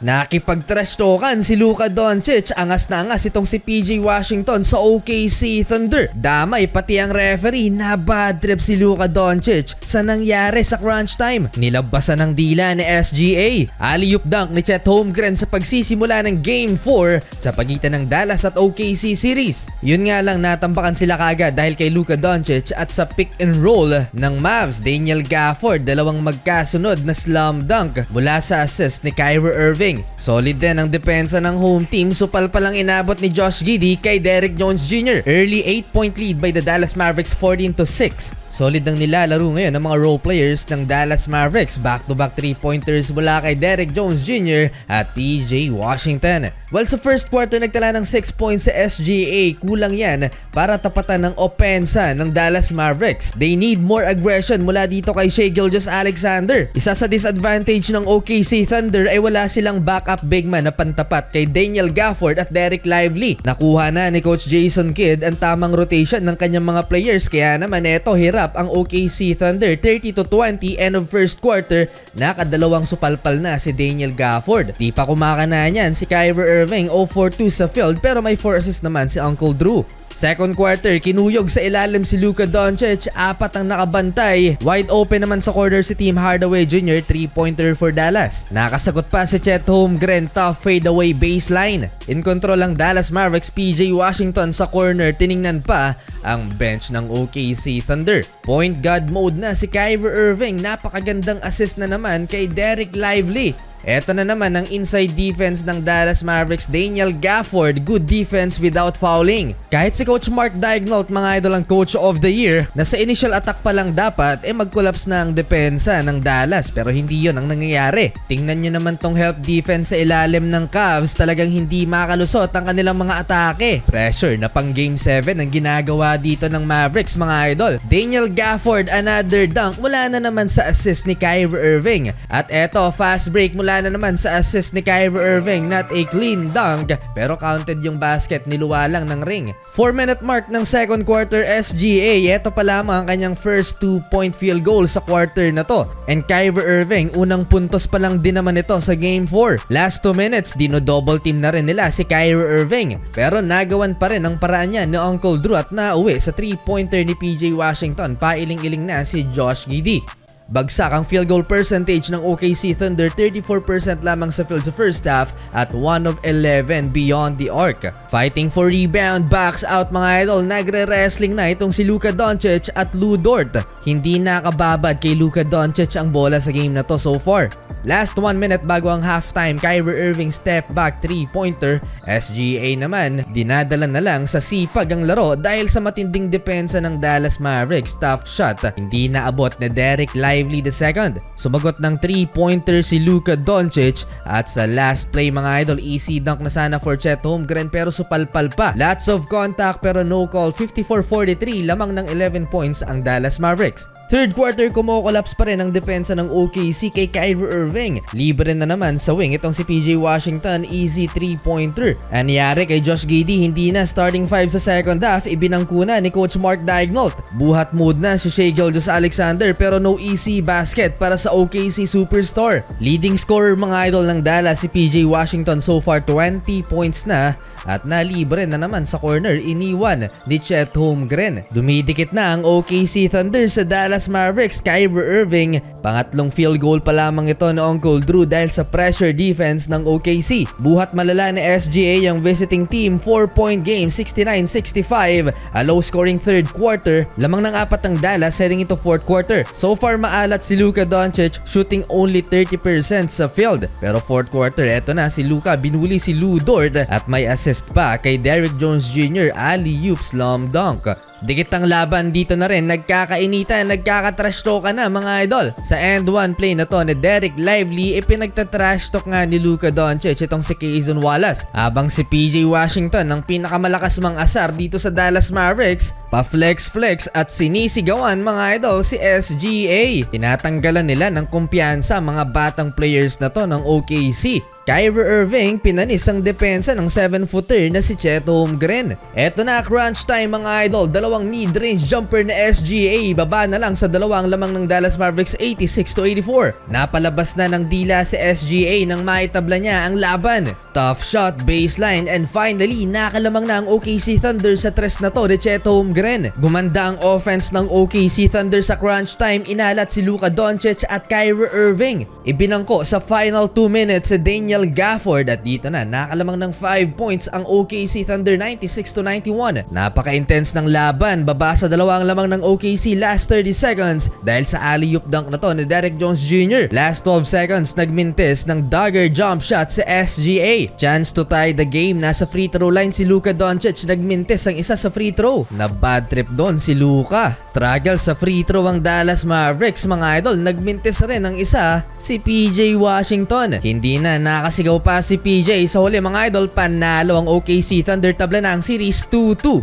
Nakipag-trash talkan si Luka Doncic, angas na angas itong si PJ Washington sa OKC Thunder. Damay pati ang referee na bad trip si Luka Doncic sa nangyari sa crunch time. Nilabasan ng dila ni SGA. Alley-oop dunk ni Chet Holmgren sa pagsisimula ng Game 4 sa pagitan ng Dallas at OKC series. Yun nga lang, natambakan sila kagad dahil kay Luka Doncic at sa pick and roll ng Mavs. Daniel Gafford, dalawang magkasunod na slam dunk mula sa assist ni Kyrie Irving. Solid din ang depensa ng home team, supal pa lang inabot ni Josh Giddey kay Derrick Jones Jr. Early 8-point lead by the Dallas Mavericks 14-6. Solid ang nilalaro ngayon ng mga role players ng Dallas Mavericks. Back-to-back 3-pointers mula kay Derrick Jones Jr. at PJ Washington. Well, sa first quarter nagtala ng 6 points sa SGA. Kulang yan para tapatan ng opensa ng Dallas Mavericks. They need more aggression mula dito kay Shai Gilgeous-Alexander. Isa sa disadvantage ng OKC Thunder ay wala silang backup big man na pantapat kay Daniel Gafford at Dereck Lively. Nakuha na ni Coach Jason Kidd ang tamang rotation ng kanyang mga players, kaya naman eto hirap ang OKC Thunder 30-20 end of first quarter. Nakadalawang supalpal na si Daniel Gafford. Di pa kumakana niyan si Kyrie Irving, 0-for-2 sa field pero may 4 assists naman si Uncle Drew. Second quarter, kinuyog sa ilalim si Luka Doncic, 4 ang nakabantay. Wide open naman sa corner si Tim Hardaway Jr., 3-pointer for Dallas. Nakasagot pa si Chet Holmgren, tough fadeaway baseline. In control ang Dallas Mavericks, PJ Washington sa corner, tiningnan pa ang bench ng OKC Thunder. Point guard mode na si Kyrie Irving, napakagandang assist na naman kay Dereck Lively. Eto na naman ang inside defense ng Dallas Mavericks, Daniel Gafford, good defense without fouling. Kahit si Coach Mark Daigneault, mga idol, ang Coach of the Year, na sa initial attack pa lang dapat mag-collapse na ang depensa ng Dallas, pero hindi yon ang nangyayari. Tingnan nyo naman tong help defense sa ilalim ng Cavs, talagang hindi makalusot ang kanilang mga atake. Pressure na pang Game 7 ang ginagawa dito ng Mavericks, mga idol. Daniel Gafford, another dunk mula na naman sa assist ni Kyrie Irving. At eto, fast break mula na naman sa assist ni Kyrie Irving, not a clean dunk pero counted yung basket, niluwa lang ng ring. 4-minute mark ng second quarter, SGA, eto pa lamang ang kanyang first 2-point field goal sa quarter na to. And Kyrie Irving, unang puntos pa lang din naman ito sa Game 4. Last 2 minutes, dino-double team na rin nila si Kyrie Irving pero nagawan pa rin ang paraan niya ni Uncle Drew at nauwi sa 3-pointer ni PJ Washington. Pailing-iling na si Josh Giddey. Bagsak ang field goal percentage ng OKC Thunder, 34% lamang sa field sa first half at 1 of 11 beyond the arc. Fighting for rebound, backs out, mga idol. Nagre-wrestling na itong si Luka Doncic at Lu Dort. Hindi nakababad kay Luka Doncic ang bola sa game na to so far. Last 1 minute bago ang halftime, Kyrie Irving step back 3-pointer. SGA naman, dinadala na lang sa sipag ang laro dahil sa matinding depensa ng Dallas Mavericks. Tough shot, hindi naabot ni Dereck Lively II. Sumagot ng 3-pointer si Luka Doncic at sa last play, mga idol, easy dunk na sana for Chet Holmgren pero supalpal pa. Lots of contact pero no call. 54-43, lamang ng 11 points ang Dallas Mavericks. Third quarter, kumo-collapse pa rin ang depensa ng OKC kay Kyrie Irving. Libre na naman sa wing itong si PJ Washington, easy 3-pointer. Anyari kay Josh Giddey, hindi na starting 5 sa second half, ibinangkuna ni Coach Mark Daigneault. Buhat mood na si Shai Gilgeous-Alexander pero no easy basket para sa OKC superstar. Leading scorer, mga idol, ng Dallas si PJ Washington, so far 20 points na at nalibre na naman sa corner, iniwan ni Chet Holmgren. Dumidikit na ang OKC Thunder sa Dallas Mavericks. Kyrie Irving, pangatlong field goal pa lamang ito ni Uncle Drew dahil sa pressure defense ng OKC. Buhat malala ni SGA ang visiting team, 4-point game, 69-65. A low scoring third quarter, lamang ng 4 ang Dallas heading into fourth quarter. So far maalat si Luka Doncic, shooting only 30% sa field. Pero fourth quarter, eto na si Luka, binuli si Lu Dort at may assist pa kay Derrick Jones Jr. alley-oop slam dunk. Dikit ang laban dito na rin, nagkakainitan, nagkakatrash talk na, mga idol. Sa end 1 play na to ni Dereck Lively, pinagtatrash talk nga ni Luka Doncic itong si Cason Wallace. Habang si PJ Washington, ang pinakamalakas mang asar dito sa Dallas Mavericks, Pa-flex-flex at sinisigawan mga idol si SGA. Tinatanggalan nila ng kumpiyansa mga batang players na to ng OKC. Kyrie Irving pinanis ang depensa ng 7-footer na si Chet Holmgren. Eto na crunch time mga idol, dalawang mid-range jumper na SGA, baba na lang sa dalawang lamang ng Dallas Mavericks 86-84. Napalabas na ng dila si SGA nang maitabla niya ang laban. Tough shot, baseline, and finally nakalamang na ang OKC Thunder sa tres na to ni Chet Holmgren. Gumanda ang offense ng OKC Thunder sa crunch time, inalat si Luka Doncic at Kyrie Irving. Ibinangko sa final 2 minutes si Daniel Gafford at dito na nakalamang ng 5 points ang OKC Thunder 96-91. Napaka-intense ng laban, baba sa dalawang lamang ng OKC last 30 seconds dahil sa alley-oop dunk na to ni Derek Jones Jr. Last 12 seconds nagmintis ng dagger jump shot si SGA. Chance to tie the game, nasa free throw line si Luka Doncic, nagmintis ang isa sa free throw. Na bad trip doon si Luka. Struggle sa free throw ang Dallas Mavericks mga idol, nagmintis rin ang isa si PJ Washington. Hindi na nakasigaw pa si PJ sa huli mga idol, panalo ang OKC Thunder, tabla na ang series 2-2.